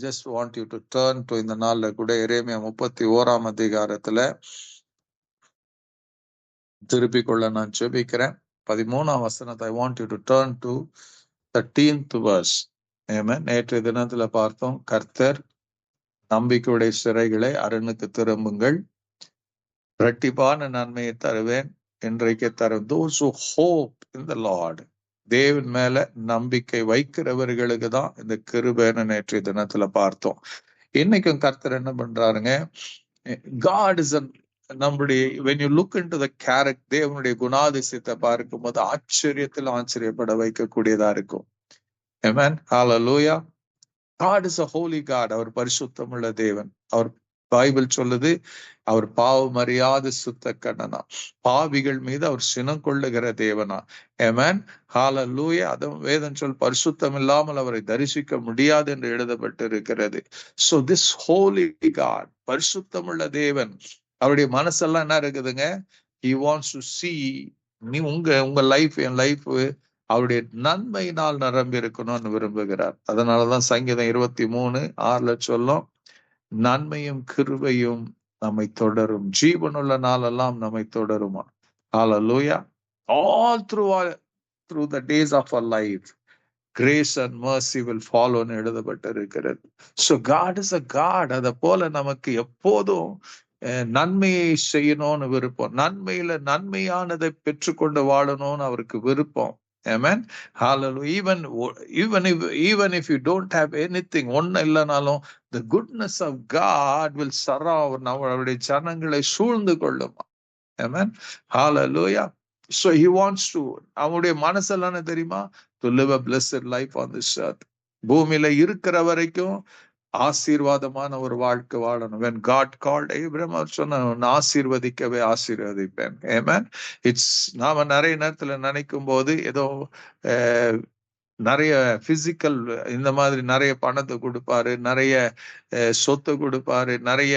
just want you to turn to இந்த நாள்ல கூட எரேமியா 31ஆம் அதிகாரத்துல திருப்பிக் கொள்ள நான் ஜெபிக்கிறேன். 13ஆம் வசனத்தை I want you to turn to 13th verse. Amen. நேற்றைய தினத்துல பார்த்தோம், கர்த்தர் நம்பிக்கையுடைய சிறைகளை அரணுக்கு திரும்புங்கள், இரட்டிப்பான நன்மையை தருவேன், இன்றைக்கு தரும். Those who hope in the Lord, தேவன் மேல நம்பிக்கை வைக்கிறவர்களுக்கு தான் இந்த கிருபைன்னு நேற்றைய தினத்துல பார்த்தோம். இன்னைக்கும் கர்த்தர் என்ன பண்றாருங்க, God is நம்முடைய when you look into the character, தேவனுடைய குணாதிசயத்தை பார்க்கும்போது ஆச்சரியத்தில் ஆச்சரியப்பட வைக்கக்கூடியதா இருக்கும். Amen. Hallelujah. God is a holy God. அவர் பரிசுத்தமுள்ள தேவன். அவர் பைபிள் சொல்லுது, அவர் பாவம் அறியாத சுத்த கண்ணனா, பாவிகள் மீது அவர் சினம் கொள்ளுகிற தேவனா. Amen. Hallelujah. அதுவும் வேதம் சொல், பரிசுத்தம் இல்லாமல் அவரை தரிசிக்க முடியாது என்று எழுதப்பட்டு இருக்கிறது. So this holy God, பரிசுத்தமுள்ள தேவன், அவருடைய மனசெல்லாம் என்ன இருக்குதுங்க, he wants to see நீ உங்க லைஃப், என் லைஃப் அவருடைய நன்மையினால் நிரம்பி இருக்கணும்னு விரும்புகிறார். அதனாலதான் சங்கீதம் 23:6 சொல்லும், நன்மையும் கிருபையும் நம்மை தொடரும், ஜீவனுள்ள நாளெல்லாம் நம்மை தொடருமா. Hallelujah. All through the days of our life, grace and mercy will follow ன்னு எழுதப்பட்டு இருக்கிறது. So God is a God. அதை போல நமக்கு எப்போதும் நன்மையை செய்யணும்னு விருப்பம், நன்மையில நன்மையானதை பெற்றுக்கொண்டு வாழணும்னு அவருக்கு விருப்பம். Amen. Hallelujah. Even if you don't have anything, ஒன்னும் இல்லைனாலும் the goodness of God will surround அவருடைய ஜனங்களை சூழ்ந்து கொள்ளும். Amen. Hallelujah. So he wants to, அவருடைய மனசெல்லாம் தெரியுமா, to live a blessed life on this earth. பூமியில இருக்கிற வரைக்கும் ஆசீர்வாதமான ஒரு வாழ்க்கை வாழணும். When God called Abraham, அவர் சொன்ன, ஆசீர்வதிக்கவே ஆசீர்வதிப்பேன். Amen. நாம நிறைய நேரத்துல நினைக்கும் போது ஏதோ நிறைய பிசிக்கல் இந்த மாதிரி நிறைய பணத்தை கொடுப்பாரு, நிறைய சொத்தை கொடுப்பாரு, நிறைய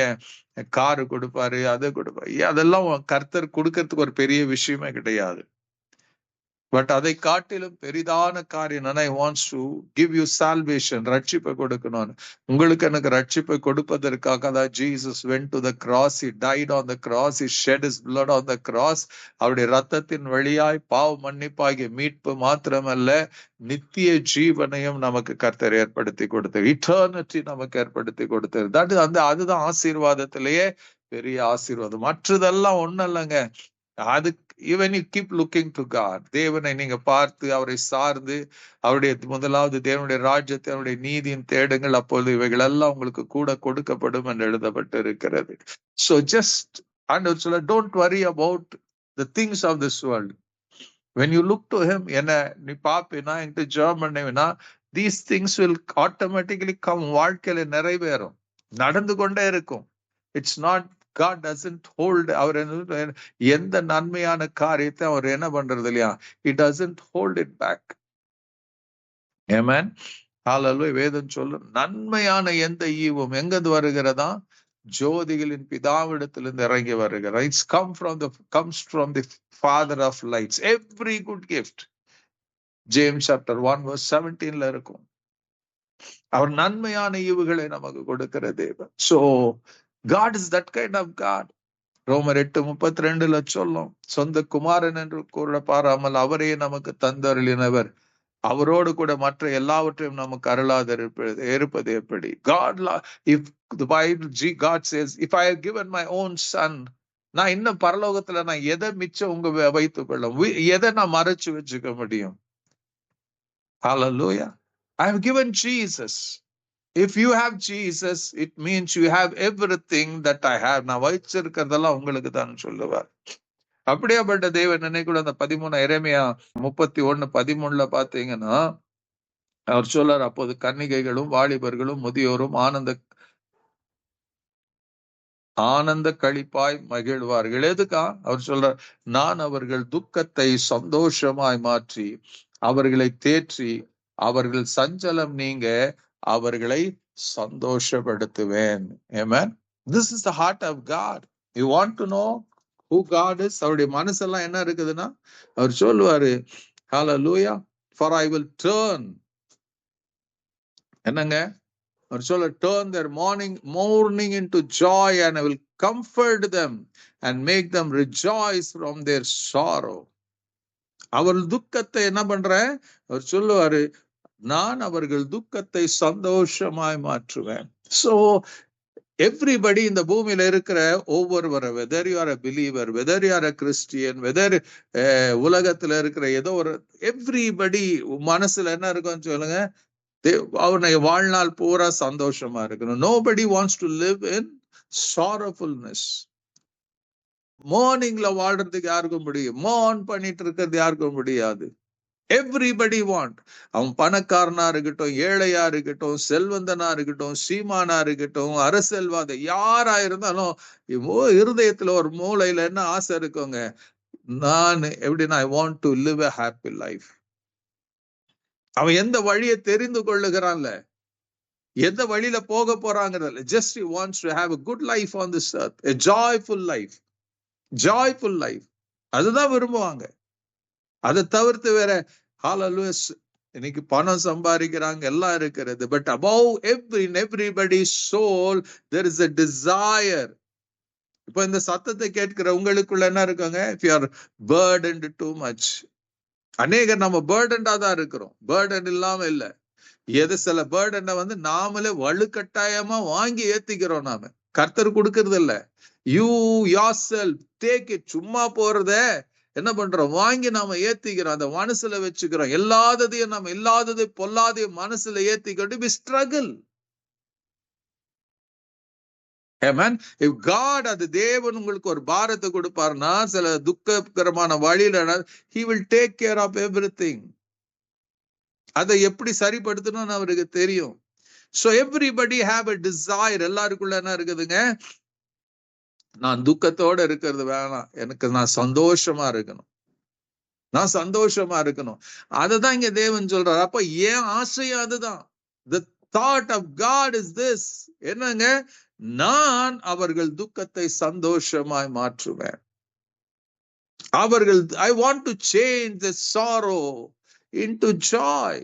காரு கொடுப்பாரு, அதை கொடுப்பாரு. அதெல்லாம் கர்த்தர் கொடுக்கறதுக்கு ஒரு பெரிய விஷயமே கிடையாது. பட் அதை காட்டிலும் பெரிதான காரியம், I want to give you salvation, ரட்சிப்பை கொடுக்கணும். உங்களுக்கு எனக்கு ரட்சிப்பை கொடுப்பதற்காக தான் Jesus went to the cross, he died on the cross, he shed his blood on the cross. அவருடைய ரத்தத்தின் வழியாய் பாவ மன்னிப்பாகிய மீட்பு மாத்திரமல்ல, நித்திய ஜீவனையும் நமக்கு கர்த்தர் ஏற்படுத்தி கொடுத்தார். இட்டர்னிட்டி நமக்கு ஏற்படுத்தி கொடுத்தார். அதுதான் ஆசீர்வாதத்திலேயே பெரிய ஆசீர்வாதம். மற்றதெல்லாம் ஒண்ணும் இல்லைங்க. அது even you keep looking to God, தேவனை நீங்க பார்த்து அவரை சார்ந்து அவருடைய முதலாவது தேவனுடைய ராஜ்யத்தை அவருடைய நீதியின் தேடுங்கள், அப்பொழுது இவைகள் எல்லாம் உங்களுக்கு கூட கொடுக்கப்படும் என்று எழுதப்பட்டு இருக்கிறது. So just don't worry about the things of this world. When you look to him, என்ன நீ பாப்பினா என்கிட்ட ஜெபம் பண்ணேன்னா, these things will automatically come. வாழ்க்கையில நிறைவேறும், நடந்து கொண்டே இருக்கும். It's not, God doesn't hold, அவர் எந்த நன்மையான காரியத்தை அவர் என்ன பண்றது இல்லையா, he doesn't hold it back. Amen. Hallelujah. வேதம் சொல்லும், நன்மையான எந்த ஈவும் எங்கிருந்து வருகிறதா, ஜோதிகளின் பிதாவிடத்திலிருந்து இறங்கி வருகிற. It's comes from the Father of lights. Every good gift, James chapter 1:17 இருக்கும். அவர் நன்மையான ஈவுகளை நமக்கு கொடுக்கிற தேவன். So God is that kind of God. ரோமர் 8:32 சொல்லும், சொந்த குமாரன் என்று கூட பாராமல் அவரே நமக்கு தந்தருளினவர், அவரோடு கூட மற்ற எல்லாவற்றையும் நமக்கு அருளாத இருப்பது எப்படி. If the Bible, God says, if I have given my own son, நான் இன்னும் பரலோகத்துல நான் எதை மிச்சம் உங்க வைத்துக் கொள்ள, எதை நான் மறைச்சு வச்சுக்க முடியும். Hallelujah. I have given Jesus. If you have Jesus, it means you have everything that I have. நான் வச்சிருக்கிறதெல்லாம் உங்களுக்கு தான் சொல்லுவார். அப்படியாப்பட்ட தேவன் நினைக்கூட அந்த 13 எரேமியா 31:13 பாத்தீங்கன்னா அவர் சொல்றார், அப்போது கன்னிகைகளும் வாலிபர்களும் முதியோரும் ஆனந்த களிப்பாய் மகிழ்வார்கள். எதுக்கா அவர் சொல்றார், நான் அவர்கள் துக்கத்தை சந்தோஷமாய் மாற்றி அவர்களை தேற்றி அவர்கள் சஞ்சலம் நீங்க அவர்களை சந்தோஷப்படுத்துவேன். Amen. This is the heart of God. You want to know who God is? அவருடைய மனசெல்லாம் என்ன இருக்குதுன்னா அவர் சொல்லுவாரு, Hallelujah, for I will turn. என்னங்க அவர் சொல்ல, turn their mourning into joy, and I will comfort them and make them rejoice from their sorrow. அவர் துக்கத்தை என்ன பண்றேன்? அவர் சொல்லுவாரு, நான் அவர்கள் துக்கத்தை சந்தோஷமாய் மாற்றுவேன். So everybody இந்த பூமியில இருக்கிற ஒவ்வொருவரை, whether you are a believer, whether you are a Christian, whether உலகத்துல இருக்கிற ஏதோ ஒரு everybody மனசுல என்ன இருக்கும்னு சொல்லுங்க, அவனை வாழ்நாள் பூரா சந்தோஷமா இருக்கணும். Nobody wants to live in sorrowfulness. மார்னிங்ல வாழ்றதுக்கு யாருக்கும் முடியும்? மோர்ன் பண்ணிட்டு இருக்கிறது யாருக்கும் முடியாது. Everybody want. அவன் பணக்காரனா இருக்கட்டும், ஏழையா இருக்கட்டும், செல்வந்தனா இருக்கட்டும், சீமானா இருக்கட்டும், அரசியல்வாதி யாரா இருந்தாலும் இருதயத்துல ஒரு மூளையில என்ன ஆசை இருக்குங்க, நான் எப்படின்னா I want to live a happy life. அவன் எந்த வழியை தெரிந்து கொள்ளுகிறான்ல, எந்த வழியில போக போறாங்கிறதுல, just he wants to have a good life on this earth, a joyful life, joyful life. அதுதான் விரும்புவாங்க. அதை தவிர்த்து வேற ஹalleluya இன்னைக்கு பணம் சம்பாதிக்கிறாங்க, எல்லாம் இருக்கிறது. But above everybody's soul there is a desire. இப்ப இந்த சத்தத்தை கேட்கிற உங்களுக்குள்ள என்ன இருக்காங்க? if you are burdened too much. அநேகர் நம்ம பேர்டன்டா தான் இருக்கிறோம், பேர்டன் இல்லாம இல்ல. எது சில பேர்டனை நாமளே வலுக்கட்டாயமா வாங்கி ஏத்திக்கிறோம். நாம கர்த்தர் கொடுக்கறது இல்ல. You yourself take it. சும்மா போறத என்ன பண்றோம்? வாங்கி நாம ஏத்திக்கிறோம், அந்த மனசுல வச்சுக்கிறோம். இல்லாததையும் நம்ம இல்லாததை பொல்லாதையும் மனசுல ஏத்திக்கிட்டு we struggle. Amen. If God, அது தேவன் உங்களுக்கு ஒரு பாரத்தை கொடுப்பாருன்னா, சில துக்ககரமான வழியில he will take care of everything. அதை எப்படி சரிப்படுத்தணும்னு அவருக்கு தெரியும். So everybody have a desire. எல்லாருக்குள்ள என்ன இருக்குதுங்க? நான் துக்கத்தோட இருக்கிறது வேணாம், எனக்கு நான் சந்தோஷமா இருக்கணும், நான் சந்தோஷமா இருக்கணும். அததான் இங்க தேவன் சொல்றாரு. அப்ப ஏன் ஆசையும் அதுதான். The thought of God is this. என்னங்க? நான் அவர்கள் துக்கத்தை சந்தோஷமாய் மாற்றுவேன். அவர்கள் I want to change the sorrow into joy.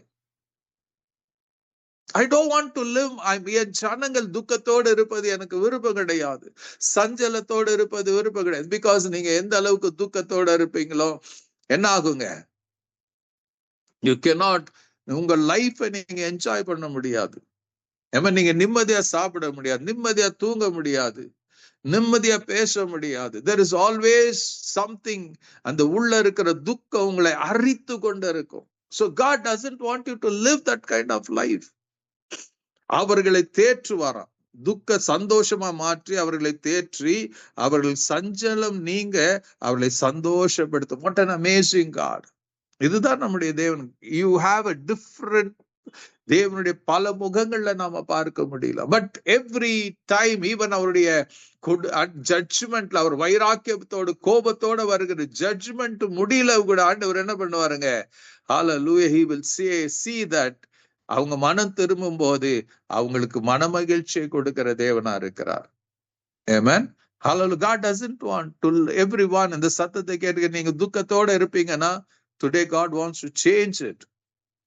I don't want to live. என் ஜனங்கள் துக்கத்தோடு இருப்பது எனக்கு விருப்பம் கிடையாது, சஞ்சலத்தோடு இருப்பது விருப்பம் கிடையாது. பிகாஸ் நீங்க எந்த அளவுக்கு துக்கத்தோட இருப்பீங்களோ என்ன ஆகுங்க? யூ cannot உங்க லைஃபை நீங்க என்ஜாய் பண்ண முடியாது. நீங்க நிம்மதியா சாப்பிட முடியாது, நிம்மதியா தூங்க முடியாது, நிம்மதியா பேச முடியாது. there is always something. அந்த உள்ள இருக்கிற துக்கம் உங்களை அரித்து கொண்டு இருக்கும். so God doesn't want you to live that kind of life. அவர்களை தேற்றுவாராம், துக்க சந்தோஷமா மாற்றி அவர்களை தேற்றி அவர்கள் சஞ்சலம் நீங்க அவர்களை சந்தோஷப்படுத்தும். what an amazing God. இதுதான் நம்முடைய தேவன். you have a different, தேவனுடைய பல முகங்கள்ல நாம பார்க்க முடியல. பட் எவ்ரி டைம் ஈவன் அவருடைய ஜட்ஜ்மெண்ட்ல, அவர் வைராக்கியத்தோடு கோபத்தோட வருகிற ஜட்ஜ்மெண்ட் முடியல கூட ஆண்டவர் என்ன பண்ணுவாருங்க? ஹalleluya, he will see that அவங்க மனம் திரும்பும் போது அவங்களுக்கு மன மகிழ்ச்சியை கொடுக்கிற தேவனா இருக்கிறார். Amen. Hallelujah. God doesn't want to everyone. இந்த சத்தத்தை கேட்க நீங்க துக்கத்தோட இருப்பீங்கன்னா, today God wants to change it.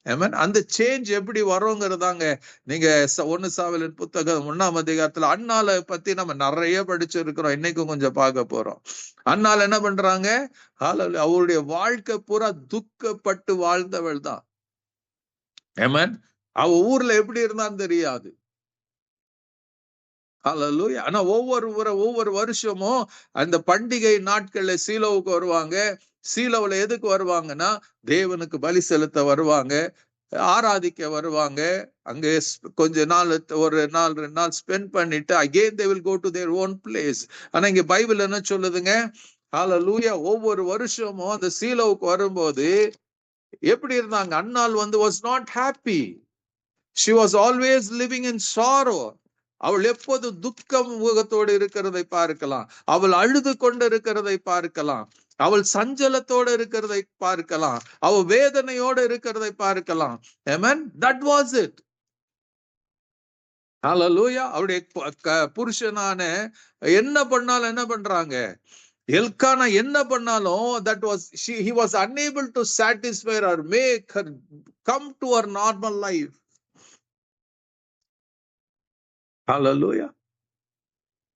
Amen. அந்த சேஞ்ச் எப்படி வருங்கிறதாங்க. நீங்க 1 சாமுவேலின் புத்தகம் 1ஆம் அதிகாரத்துல அன்னாளை பத்தி நம்ம நிறைய படிச்சிருக்கிறோம். இன்னைக்கும் கொஞ்சம் பார்க்க போறோம். அன்னாள் என்ன பண்றாங்க? ஹalleluya, அவருடைய வாழ்க்கை பூரா துக்கப்பட்டு வாழ்ந்தவள் தான். Amen. அவ ஊர்ல எப்படி இருந்தான்னு தெரியாது. ஹalleluya. ஆனா ஒவ்வொரு வருஷமும் அந்த பண்டிகை நாட்கள்ல சீலோவுக்கு வருவாங்க. சீலோவுல எதுக்கு வருவாங்கன்னா, தேவனுக்கு பலி செலுத்த வருவாங்க, ஆராதிக்க வருவாங்க. அங்கே கொஞ்ச நாள், ஒரு நாள் 2 நாள் ஸ்பெண்ட் பண்ணிட்டு again they will go to their own place. ஆனா இங்க பைபிள் என்ன சொல்லுதுங்க? ஹalleluya, ஒவ்வொரு வருஷமும் அந்த சீலோவுக்கு வரும்போது எப்படி இருந்தாங்க? அன்னாள் was not happy. She was always living in sorrow. அவள் எப்போது துக்கம் முகத்தோடு இருக்கிறதை பார்க்கலாம், அவள் அழுது கொண்டு இருக்கிறதை பார்க்கலாம், அவள் சஞ்சலத்தோடு இருக்கிறதை பார்க்கலாம், அவள் வேதனையோடு இருக்கிறதை பார்க்கலாம். Amen. That was it. Hallelujah. அவருடைய புருஷனான என்ன பண்ணாலும் என்ன பண்றாங்க? எல்கானா என்ன பண்ணாலும் he was unable to satisfy her, make her come to her normal life. Hallelujah.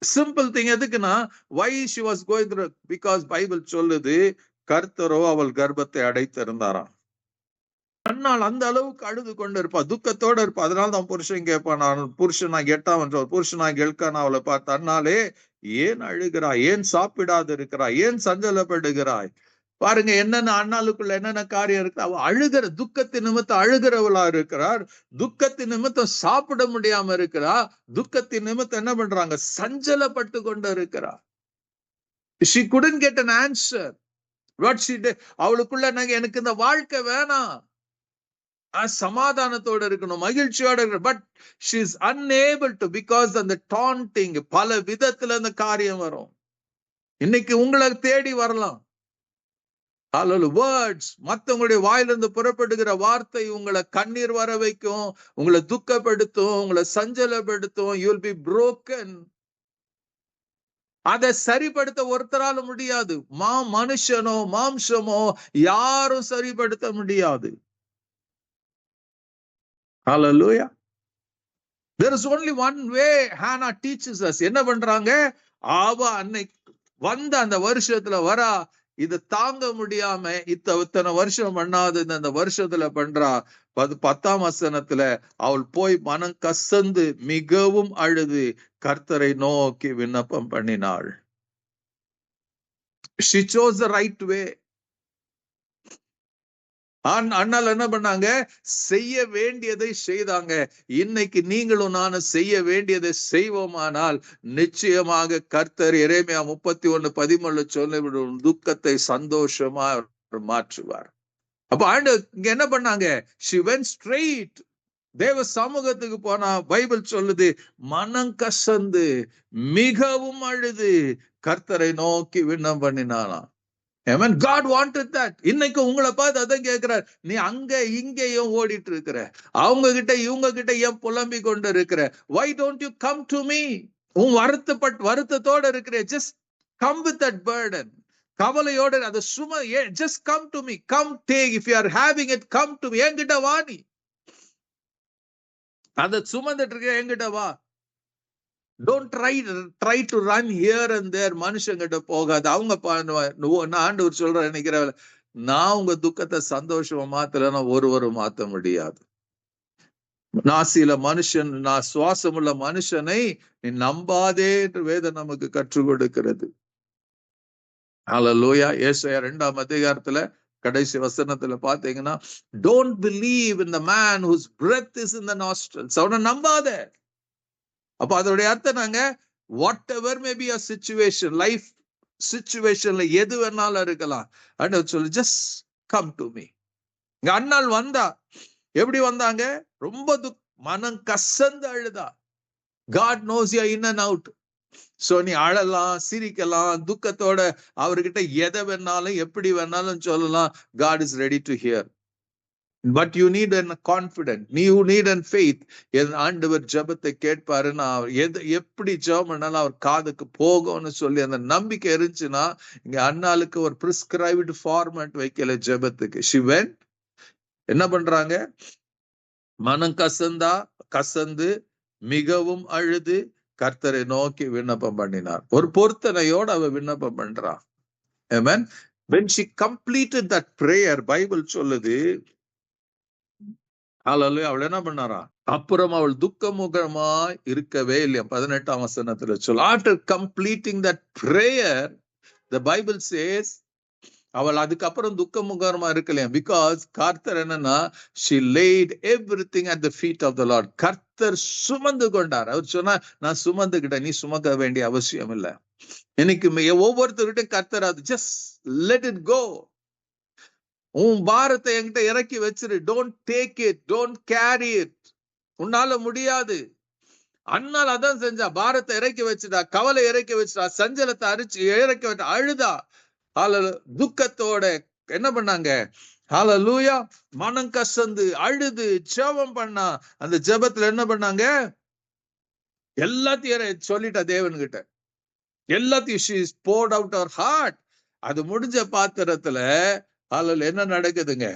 Simple thing. எதுக்குன்னா, why she was going through, because Bible சொல்லுது கர்த்தரோ அவள் கர்ப்பத்தை அடைத்திருந்தாராம். அண்ணாள் அந்த அளவுக்கு அழுது கொண்டு இருப்பா, துக்கத்தோட இருப்பா. அதனால்தான் புருஷன் கேட்பான், நான் புருஷனாக எட்டாவன் புருஷனாக எல்கானா அவளை பார்த்து, அண்ணாலே ஏன் அழுகிறாய், ஏன் சாப்பிடாது இருக்கிறாய், ஏன் சஞ்சலப்படுகிறாய்? பாருங்க என்னென்ன அண்ணாளுக்குள்ள என்னென்ன காரியம் இருக்கு. அவ அழுகிற, துக்கத்தின் நிமித்தம் அழுகிறவளா இருக்கிறார், துக்கத்தின் நிமித்தம் சாப்பிட முடியாம இருக்கிறா, துக்கத்தின் நிமித்தம் என்ன பண்றாங்க, சஞ்சலப்பட்டு கொண்டு இருக்கிறா. she couldn't get an answer. what she did, அவளுக்குள்ள எனக்கு இந்த வாழ்க்கை வேணாம், சமாதானத்தோட இருக்கணும், மகிழ்ச்சியோட இருக்கணும். But she is unable to, because அந்த taunting, பல விதத்துல அந்த காரியம் வரும். இன்னைக்கு உங்களை தேடி வரலாம். வேர்ட்ஸ், மத்தவங்களுடைய வாயிலிருந்து புறப்படுகிற வார்த்தை உங்களை கண்ணீர் வர வைக்கும், உங்களை துக்கப்படுத்தும், உங்களை சஞ்சலப்படுத்தும். you will be broken. அதை சரிப்படுத்த ஒருத்தரால முடியாது. மனுஷனோ மாம்சமோ யாரும் சரிப்படுத்த முடியாது. Hallelujah. There is only one way. Hannah teaches us. என்ன பண்றாங்க, அவ அன்னைக்கு வந்த அந்த வருஷத்துல வரா, இது தாங்க முடியாம இத்தனை வருஷம் பண்ணாது, இந்த வருஷத்துல பண்றா. 10ஆம் வசனத்துல அவள் போய் மனம் கசந்து மிகவும் அழுது கர்த்தரை நோக்கி விண்ணப்பம் பண்ணினாள். She chose the right way. அண்ணால் என்ன பண்ணாங்க, செய்ய வேண்டியதை செய்தாங்க. இன்னைக்கு நீங்களும் நானும் செய்ய வேண்டியதை செய்வோமானால் நிச்சயமாக கர்த்தர் எரேமியா 31:13 சொல்லிவிடும், துக்கத்தை சந்தோஷமா மாற்றுவார். அப்ப ஆண்டவர் இங்க என்ன பண்ணாங்க, she went straight. தேவ சமூகத்துக்கு போனா, பைபிள் சொல்லுது மனம் கசந்து மிகவும் அழுது கர்த்தரை நோக்கி விண்ணப்பம் பண்ணினாலாம். Amen. God wanted that. இன்னைக்கு உங்களை பார்த்து அதான் கேட்கிறார், நீ அங்க இங்கேயும் ஓடிட்டு இருக்கிற, அவங்க கிட்ட இவங்க கிட்ட ஏன் புலம்பி கொண்டு இருக்கிற? Why don't you come to me? உன் வருத்தத்தோட இருக்கிற, just come with that burden. கவலையோட அதை சும்மா, just come to me, come take, if you are having it, come to me. என்கிட்ட வா, நீ அதை சுமந்துட்டு இருக்க, என்கிட்ட வா. Don't try to run here and there. மனுஷங்கிட்ட போகாது, அவங்க ஆண்டவர் சொல்ற நினைக்கிற, நான் உங்க துக்கத்தை சந்தோஷமா மாத்தலன்னா ஒருவரும் மாத்த முடியாது. நாசில மனுஷன், நான் சுவாசம் உள்ள மனுஷனை நீ நம்பாதே என்று வேதம் நமக்கு கற்றுக் கொடுக்கிறது. ஹல்லேலூயா. ஏசாயா 2ஆம் அதிகாரத்துல கடைசி வசனத்துல பாத்தீங்கன்னா, don't believe in the man whose breath is in the nostrils. அவனை நம்பாத. அப்ப அதோடைய அர்த்தம் நாங்க, whatever may be a situation, life சிச்சுவேஷன்ல எது வேணாலும் இருக்கலாம், ஆண்டவர் சொல்லு, ஜஸ்ட் கம் டு மீ. இங்க அண்ணாள் வந்தா, எப்படி வந்தாங்க, ரொம்ப மனம் கசந்து அழுதா. God knows you in and out. So நீ அழலாம், சிரிக்கலாம், துக்கத்தோட அவர்கிட்ட எதை வேணாலும் எப்படி வேணாலும் சொல்லலாம். God is ready to hear. But you need a confidence, you need a faith. என் ஆண்டவர் ஜெபத்தை கேட்பாரு, நான் எப்படி ஜெபம் பண்ணாலும் அவர் காதுக்கு போகும்னு சொல்லி அந்த நம்பிக்கை இருந்துச்சுன்னா, இங்க அண்ணாளுக்கு ஒரு பிரிஸ்கிரைப்டு ஃபார்மேட் வைக்கல ஜெபத்துக்கு. she went, என்ன பண்றாங்க, மனம் கசந்து மிகவும் அழுது கர்த்தரை நோக்கி விண்ணப்பம் பண்ணினார். ஒரு பொருத்தனையோட அவ விண்ணப்பம் பண்றா. Amen. When she completed that prayer, Bible சொல்லுது, அவள் என்ன பண்ணாரா, அப்புறம் அவள் துக்கமுகமா இருக்கவே இல்லையா. 18ஆம் வசனத்துல சொல்ல, after completing that prayer, the Bible says, அவள் அதுக்கப்புறம் துக்கமுகமா இருக்கலையா. பிகாஸ் கர்த்தர் என்னன்னா, she laid everything at the feet of the Lord. கர்த்தர் சுமந்து கொண்டார். அவர் சொன்னா, நான் சுமந்துகிட்டேன், நீ சுமக்க வேண்டிய அவசியம் இல்லை. இன்னைக்கு ஒவ்வொருத்தருக்கிட்ட கர்த்தர், அது just let it go. உன் பாரத்தை என்கிட்ட இறக்கி வச்சிரு. Don't take it, don't carry it. உன்னால முடியாது. அண்ணால் அதான் செஞ்சா, பாரத்தை இறக்கி வச்சுட்டா, கவலை இறக்கி வச்சுட்டா, சஞ்சலத்தை இறக்கி வச்சா, அழுதா. துக்கத்தோட என்ன பண்ணாங்க, ஹல்லேலூயா, மனம் கசந்து அழுது ஜெபம் பண்ணா. அந்த ஜெபத்துல என்ன பண்ணாங்க, எல்லாத்தையும் சொல்லிட்டா தேவன்கிட்ட, எல்லாத்தையும் she poured out her heart. அது முடிஞ்ச பாத்திரத்துல அல்ல என்ன நடக்குதுங்க?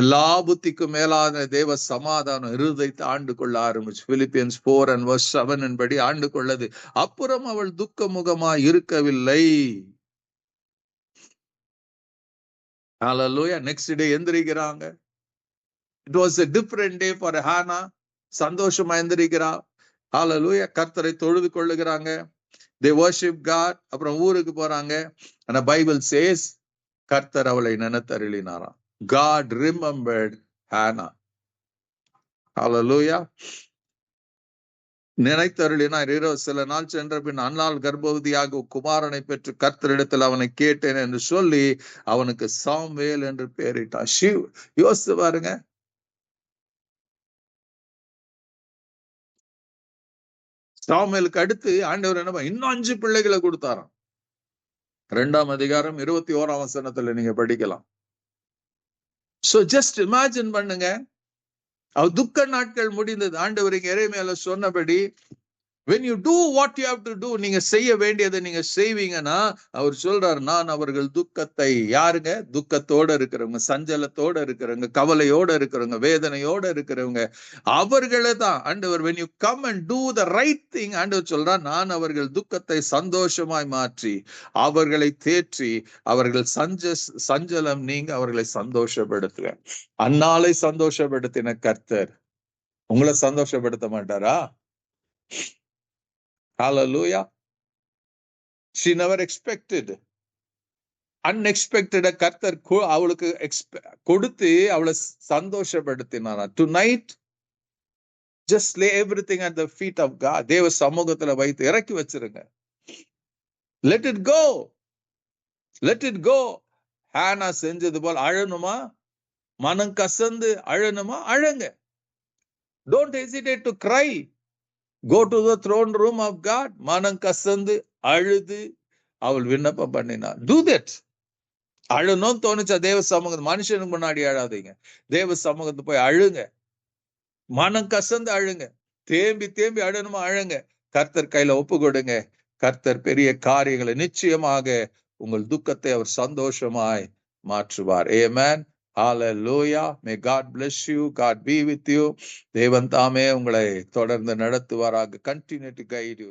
எல்லா புத்திக்கும் மேலான தேவ சமாதானம் இருதயத்தை ஆண்டு கொள்ள ஆரம்பிச்சு. பிலிப்பியன்ஸ் 4:7 படி ஆண்டு கொள்ளது. அப்புறம் அவள் துக்க முகமா இருக்கவில்லை. ஹalleluya. நெக்ஸ்ட் டே எந்திரிக்கிறாங்க. It was a different day for Hannah. சந்தோஷமா எந்திரிக்கிறா. ஹalleluya. கர்த்தரை தொழுது கொள்ளுகிறாங்க. They worship God. அப்புறம் ஊருக்கு போறாங்க. and the Bible says கர்த்தர் அவளை நினைத்தருளினாராம். God remembered Hannah. Hallelujah. நினைத்தருளினார். சில நாள் சென்ற பின் அந்நாள் கர்ப்பவதியாக குமாரனை பெற்று கர்த்தரிடத்தில் அவனை கேட்டேன் என்று சொல்லி அவனுக்கு சாமுவேல் என்று பெயரிட்டார். யோசித்து பாருங்க. சாமுவேலுக்கு அடுத்து ஆண்டவர் என்ன இன்னும் 5 பிள்ளைகளை கொடுத்தாராம். 2ஆம் அதிகாரம் 21ஆம் வசனத்துல நீங்க படிக்கலாம். சோ ஜஸ்ட் இமேஜின் பண்ணுங்க. துக்க நாட்கள் முடிந்தது. ஆண்டவர் இங்க எரேமியால சொன்னபடி when you do what you have to do, நீங்க செய்ய வேண்டியதை நீங்க செய்வீங்கன்னா அவர் சொல்றாரு, நான் அவர்கள் துக்கத்தை, யாருங்க? துக்கத்தோட இருக்கிறவங்க, சஞ்சலத்தோட இருக்கிறவங்க, கவலையோட இருக்கிறவங்க, வேதனையோட இருக்கிறவங்க, அவர்களை தான் ஆண்டவர் when you come and do the right thing, ஆண்டவர் சொல்றார், நான் அவர்கள் துக்கத்தை சந்தோஷமாய் மாற்றி அவர்களை தேற்றி அவர்கள் சஞ்சலம் நீங்க அவர்களை சந்தோஷப்படுத்துவேன். அந்நாளை சந்தோஷப்படுத்தின கர்த்தர் உங்களை சந்தோஷப்படுத்த மாட்டாரா? Hallelujah. She never expected. Unexpected. கர்த்தர் அவளுக்கு கொடுத்து அவளை சந்தோஷப்படுத்தினாரா. Tonight, just lay everything at the feet of God. தேவ சமூகத்துல வைத்து இறக்கி வச்சிருங்க. Let it go. Let it go. ஹானா செஞ்சது போல் அழணுமா? மனம் கசந்து அழணுமா? அழுங்க. Don't hesitate to cry. Go to the throne room of God. மனம் கசந்து அழுது அவள் விண்ணப்பம் பண்ணினார். Do that. அழணும் தோணுச்சா தேவ சமூகத்து, மனுஷனுக்கு முன்னாடி அழாதீங்க. தேவ சமூகத்து போய் அழுங்க. மனம் கசந்து அழுங்க. தேம்பி தேம்பி அழணுமா? அழுங்க. கர்த்தர் கையில ஒப்பு கொடுங்க. கர்த்தர் பெரிய காரியங்களை நிச்சயமாக உங்கள் துக்கத்தை அவர் சந்தோஷமாய் மாற்றுவார். Amen. Hallelujah. May God bless you. God be with you. தேவன் தாமே உங்களை தொடர்ந்து நடத்துவாராக. Continue to guide you.